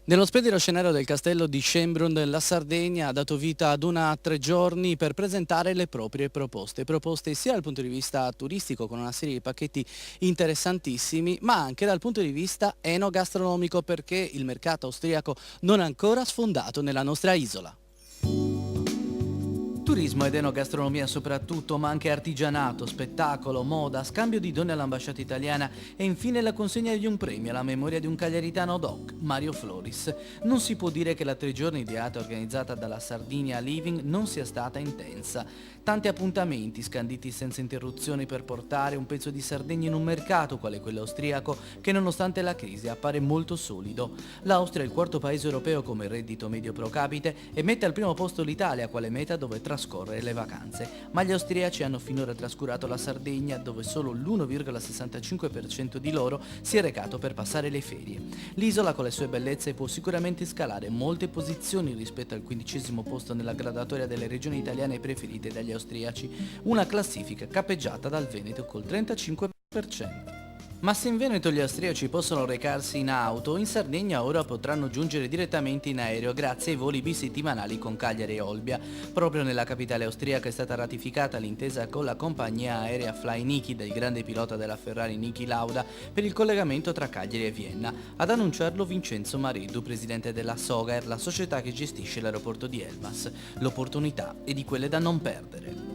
Nello splendido scenario del castello di Schönbrunn, la Sardegna ha dato vita ad una 3 giorni per presentare le proprie proposte sia dal punto di vista turistico con una serie di pacchetti interessantissimi, ma anche dal punto di vista enogastronomico perché il mercato austriaco non è ancora sfondato nella nostra isola. Turismo ed enogastronomia soprattutto, ma anche artigianato, spettacolo, moda, scambio di donne all'ambasciata italiana e infine la consegna di un premio alla memoria di un cagliaritano doc, Mario Floris. Non si può dire che la 3 giorni ideata e organizzata dalla Sardinia Living non sia stata intensa. Tanti appuntamenti scanditi senza interruzioni per portare un pezzo di Sardegna in un mercato quale quello austriaco che nonostante la crisi appare molto solido. L'Austria è il quarto paese europeo come reddito medio pro capite e mette al primo posto l'Italia quale meta dove trascorrere le vacanze, ma gli austriaci hanno finora trascurato la Sardegna dove solo l'1,65% di loro si è recato per passare le ferie. L'isola con le sue bellezze può sicuramente scalare molte posizioni rispetto al 15° posto nella gradatoria delle regioni italiane preferite dagli austriaci, una classifica cappeggiata dal Veneto col 35%. Ma se in Veneto gli austriaci possono recarsi in auto, in Sardegna ora potranno giungere direttamente in aereo grazie ai voli bisettimanali con Cagliari e Olbia. Proprio nella capitale austriaca è stata ratificata l'intesa con la compagnia aerea Fly Niki del grande pilota della Ferrari Niki Lauda per il collegamento tra Cagliari e Vienna. Ad annunciarlo Vincenzo Mareddu, presidente della Sogaer, la società che gestisce l'aeroporto di Elmas. L'opportunità è di quelle da non perdere.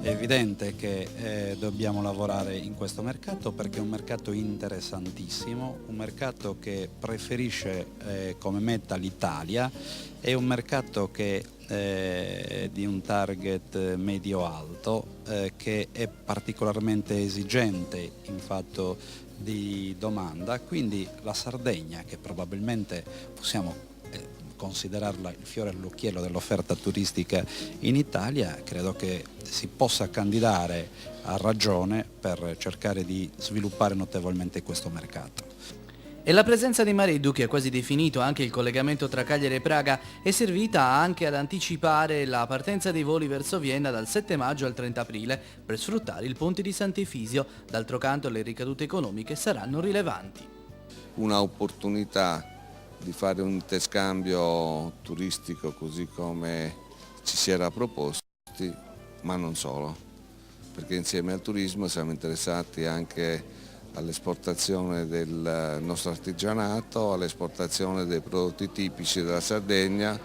È evidente che dobbiamo lavorare in questo mercato perché è un mercato interessantissimo, un mercato che preferisce come meta l'Italia, è un mercato che è di un target medio-alto, che è particolarmente esigente in fatto di domanda, quindi la Sardegna, che probabilmente possiamo considerarla il fiore all'occhiello dell'offerta turistica in Italia, credo che si possa candidare a ragione per cercare di sviluppare notevolmente questo mercato. E la presenza di Mareddu, che ha quasi definito anche il collegamento tra Cagliari e Praga, è servita anche ad anticipare la partenza dei voli verso Vienna dal 7 maggio al 30 aprile per sfruttare il ponte di Sant'Efisio. D'altro canto le ricadute economiche saranno rilevanti. Una opportunità di fare un interscambio turistico così come ci si era proposti, ma non solo, perché insieme al turismo siamo interessati anche all'esportazione del nostro artigianato, all'esportazione dei prodotti tipici della Sardegna,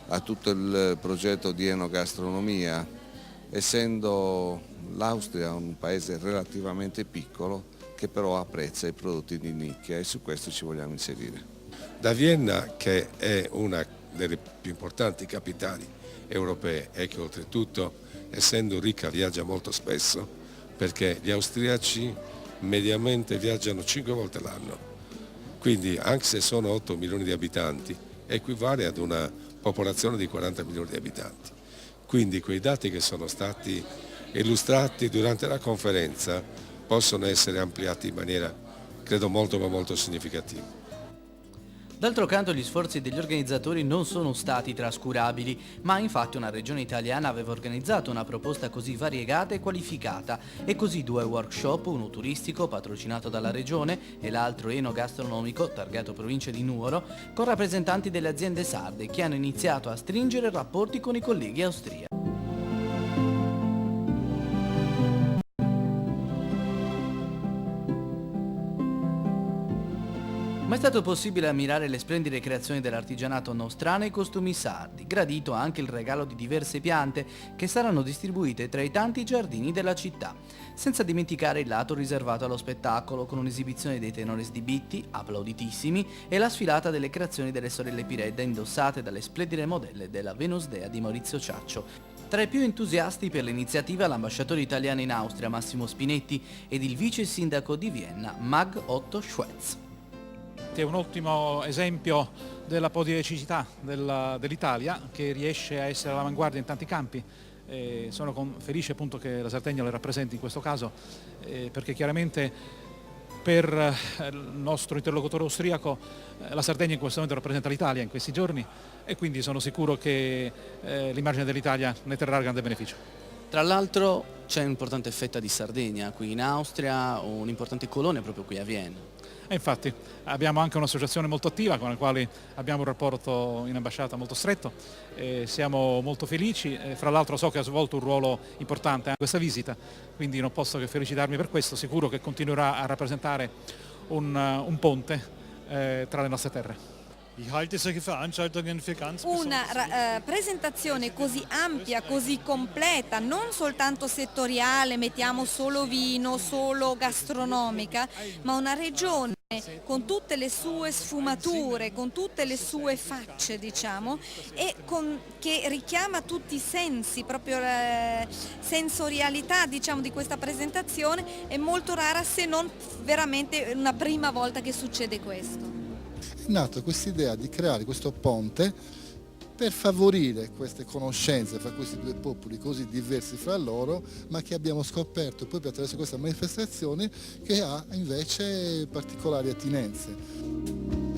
a tutto il progetto di enogastronomia, essendo l'Austria un paese relativamente piccolo che però apprezza i prodotti di nicchia e su questo ci vogliamo inserire. Da Vienna, che è una delle più importanti capitali europee e che oltretutto, essendo ricca, viaggia molto spesso, perché gli austriaci mediamente viaggiano 5 volte l'anno, quindi anche se sono 8 milioni di abitanti, equivale ad una popolazione di 40 milioni di abitanti. Quindi quei dati che sono stati illustrati durante la conferenza possono essere ampliati in maniera, credo, molto ma molto significativa. D'altro canto gli sforzi degli organizzatori non sono stati trascurabili, ma infatti una regione italiana aveva organizzato una proposta così variegata e qualificata e così 2 workshop, uno turistico patrocinato dalla regione e l'altro enogastronomico targato provincia di Nuoro, con rappresentanti delle aziende sarde che hanno iniziato a stringere rapporti con i colleghi austriaci. Ma è stato possibile ammirare le splendide creazioni dell'artigianato nostrano e i costumi sardi, gradito anche il regalo di diverse piante che saranno distribuite tra i tanti giardini della città, senza dimenticare il lato riservato allo spettacolo con un'esibizione dei tenores di Bitti, applauditissimi, e la sfilata delle creazioni delle sorelle Piredda indossate dalle splendide modelle della Venus Dea di Maurizio Ciaccio. Tra i più entusiasti per l'iniziativa l'ambasciatore italiano in Austria Massimo Spinetti ed il vice sindaco di Vienna Mag Otto Schwetz. È un ottimo esempio della poliedricità dell'Italia che riesce a essere all'avanguardia in tanti campi. Sono felice appunto che la Sardegna le rappresenti in questo caso perché chiaramente per il nostro interlocutore austriaco la Sardegna in questo momento rappresenta l'Italia in questi giorni e quindi sono sicuro che l'immagine dell'Italia ne trarrà grande beneficio. Tra l'altro c'è un'importante fetta di Sardegna qui in Austria, un'importante colonia proprio qui a Vienna. E infatti abbiamo anche un'associazione molto attiva con la quale abbiamo un rapporto in ambasciata molto stretto e siamo molto felici. Fra l'altro so che ha svolto un ruolo importante in questa visita, quindi non posso che felicitarmi per questo, sicuro che continuerà a rappresentare un ponte tra le nostre terre. Una presentazione così ampia, così completa, non soltanto settoriale, mettiamo solo vino, solo gastronomica, ma una regione con tutte le sue sfumature, con tutte le sue facce, diciamo, e che richiama tutti i sensi, proprio la sensorialità, diciamo, di questa presentazione è molto rara, se non veramente una prima volta che succede questo. È nata questa idea di creare questo ponte per favorire queste conoscenze fra questi due popoli così diversi fra loro, ma che abbiamo scoperto proprio attraverso questa manifestazione che ha invece particolari attinenze.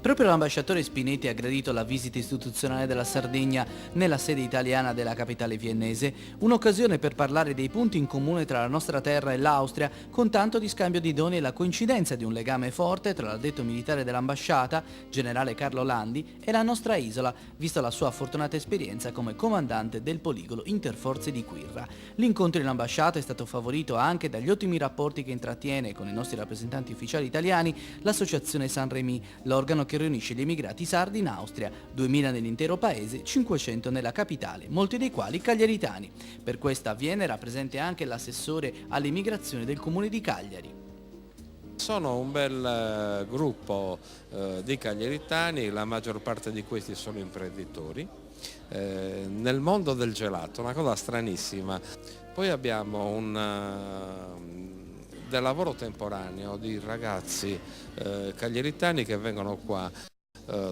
Proprio l'ambasciatore Spinetti ha gradito la visita istituzionale della Sardegna nella sede italiana della capitale viennese, un'occasione per parlare dei punti in comune tra la nostra terra e l'Austria, con tanto di scambio di doni e la coincidenza di un legame forte tra l'addetto militare dell'ambasciata, generale Carlo Landi, e la nostra isola, vista la sua fortunata esperienza come comandante del poligono interforze di Quirra. L'incontro in ambasciata è stato favorito anche dagli ottimi rapporti che intrattiene con i nostri rappresentanti ufficiali italiani l'associazione San Remi, l'organo che riunisce gli emigrati sardi in Austria, 2000 nell'intero paese, 500 nella capitale, molti dei quali cagliaritani. Per questa a Vienna era presente anche l'assessore all'immigrazione del comune di Cagliari. Sono un bel gruppo di cagliaritani, la maggior parte di questi sono imprenditori. Nel mondo del gelato, una cosa stranissima. Poi abbiamo del lavoro temporaneo di ragazzi cagliaritani che vengono qua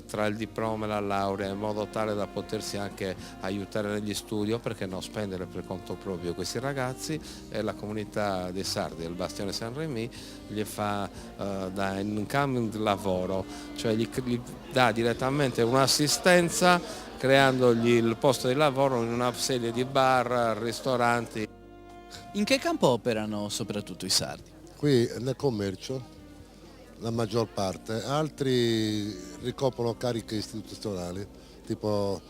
tra il diploma e la laurea in modo tale da potersi anche aiutare negli studi o perché no spendere per conto proprio questi ragazzi, e la comunità dei sardi del Bastione San Remi gli fa da incoming lavoro, cioè gli dà direttamente un'assistenza creandogli il posto di lavoro in una serie di bar, ristoranti. In che campo operano soprattutto i sardi? Qui nel commercio, la maggior parte, altri ricoprono cariche istituzionali, tipo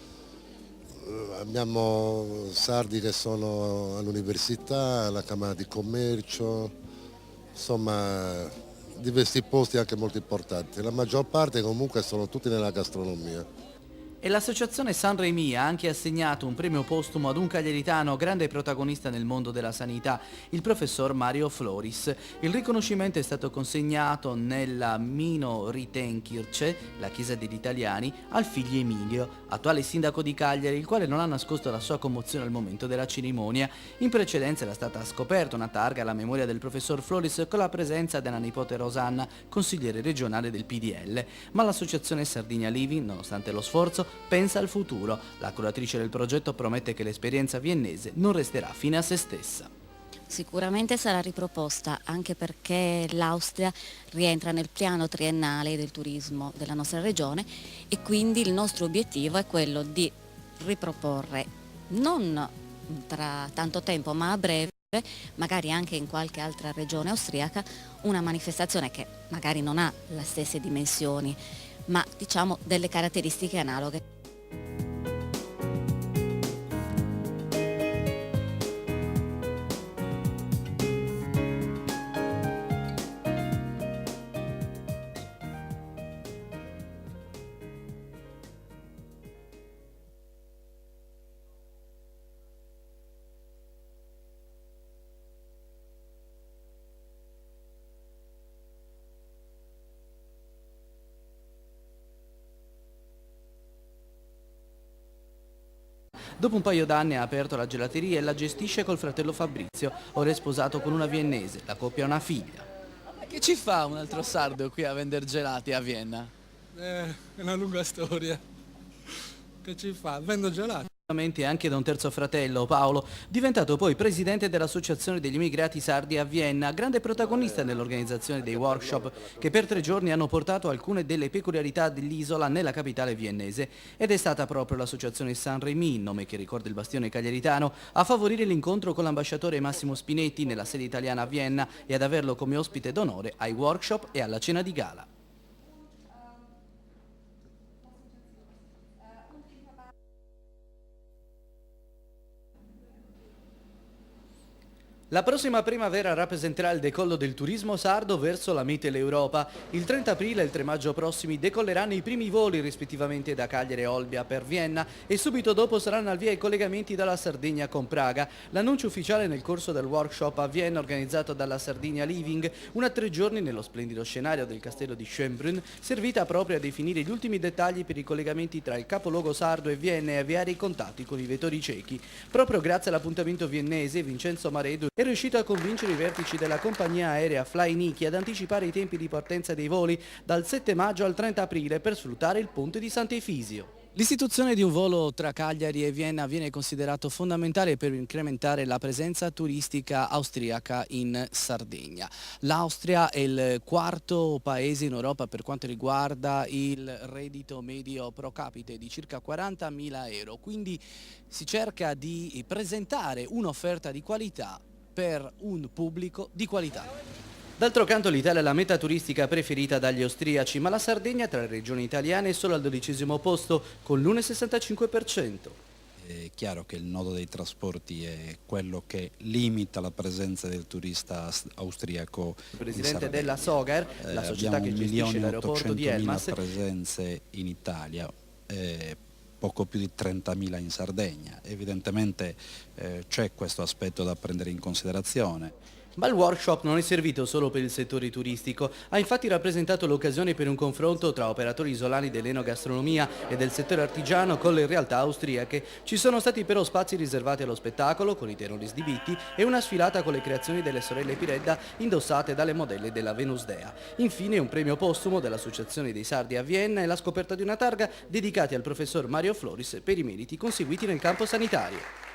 abbiamo sardi che sono all'università, alla Camera di Commercio, insomma diversi posti anche molto importanti. La maggior parte comunque sono tutti nella gastronomia. E l'associazione San Remi ha anche assegnato un premio postumo ad un cagliaritano grande protagonista nel mondo della sanità, il professor Mario Floris. Il riconoscimento è stato consegnato nella Minoritenkirche, la chiesa degli italiani, al figlio Emilio, attuale sindaco di Cagliari, il quale non ha nascosto la sua commozione al momento della cerimonia. In precedenza era stata scoperta una targa alla memoria del professor Floris con la presenza della nipote Rosanna, consigliere regionale del PDL. Ma l'associazione Sardinia Living, nonostante lo sforzo, pensa al futuro. La curatrice del progetto promette che l'esperienza viennese non resterà fine a se stessa. Sicuramente sarà riproposta, anche perché l'Austria rientra nel piano triennale del turismo della nostra regione e quindi il nostro obiettivo è quello di riproporre, non tra tanto tempo ma a breve, magari anche in qualche altra regione austriaca, una manifestazione che magari non ha le stesse dimensioni, ma diciamo delle caratteristiche analoghe. Dopo un paio d'anni ha aperto la gelateria e la gestisce col fratello Fabrizio, ora è sposato con una viennese, la coppia ha una figlia. Che ci fa un altro sardo qui a vendere gelati a Vienna? È una lunga storia. Che ci fa? Vendo gelati. Anche da un terzo fratello, Paolo, diventato poi presidente dell'Associazione degli Immigrati Sardi a Vienna, grande protagonista nell'organizzazione dei workshop che per 3 giorni hanno portato alcune delle peculiarità dell'isola nella capitale viennese. Ed è stata proprio l'Associazione Saint-Rémy, nome che ricorda il bastione cagliaritano, a favorire l'incontro con l'ambasciatore Massimo Spinetti nella sede italiana a Vienna e ad averlo come ospite d'onore ai workshop e alla cena di gala. La prossima primavera rappresenterà il decollo del turismo sardo verso la mete l'Europa. Il 30 aprile e il 3 maggio prossimi decolleranno i primi voli rispettivamente da Cagliari e Olbia per Vienna e subito dopo saranno al via i collegamenti dalla Sardegna con Praga. L'annuncio ufficiale nel corso del workshop a Vienna organizzato dalla Sardinia Living, una 3 giorni nello splendido scenario del castello di Schönbrunn, servita proprio a definire gli ultimi dettagli per i collegamenti tra il capoluogo sardo e Vienna e avviare i contatti con i vettori cechi. Proprio grazie all'appuntamento viennese, Vincenzo Maredu è riuscito a convincere i vertici della compagnia aerea Fly Niki ad anticipare i tempi di partenza dei voli dal 7 maggio al 30 aprile per sfruttare il ponte di Sant'Efisio. L'istituzione di un volo tra Cagliari e Vienna viene considerato fondamentale per incrementare la presenza turistica austriaca in Sardegna. L'Austria è il 4º paese in Europa per quanto riguarda il reddito medio pro capite di circa 40.000 euro, quindi si cerca di presentare un'offerta di qualità per un pubblico di qualità. D'altro canto l'Italia è la meta turistica preferita dagli austriaci, ma la Sardegna tra le regioni italiane è solo al 12° posto con l'1,65%. È chiaro che il nodo dei trasporti è quello che limita la presenza del turista austriaco. Il presidente della Sogar, la società che gestisce l'aeroporto di Elmas, presenze in Italia, poco più di 30.000 in Sardegna. Evidentemente c'è questo aspetto da prendere in considerazione. Ma il workshop non è servito solo per il settore turistico, ha infatti rappresentato l'occasione per un confronto tra operatori isolani dell'enogastronomia e del settore artigiano con le realtà austriache. Ci sono stati però spazi riservati allo spettacolo con i tenori sdibiti e una sfilata con le creazioni delle sorelle Piredda indossate dalle modelle della Venus Dea. Infine un premio postumo dell'Associazione dei Sardi a Vienna e la scoperta di una targa dedicati al professor Mario Floris per i meriti conseguiti nel campo sanitario.